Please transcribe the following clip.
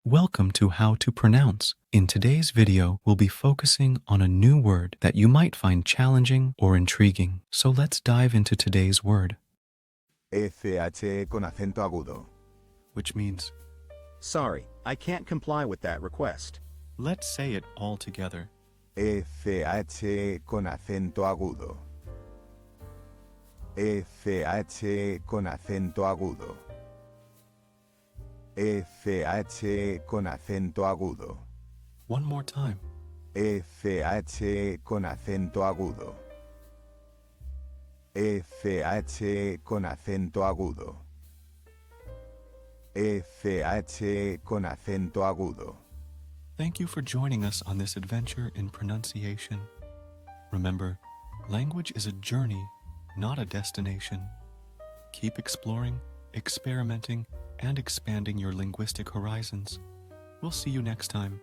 Welcome to How to Pronounce. In today's video, we'll be focusing on a new word that you might find challenging or intriguing. So let's dive into today's word, Eché con acento agudo. which means, Sorry, I can't comply with that request. let's say it all together. Eché con acento agudo. Eché con acento agudo. Eché con acento agudo. One more time. Eché con acento agudo. Eché con acento agudo. Eché con acento agudo. Thank you for joining us on this adventure in pronunciation. Remember, language is a journey, not a destination. Keep exploring, experimenting, and expanding your linguistic horizons. We'll see you next time.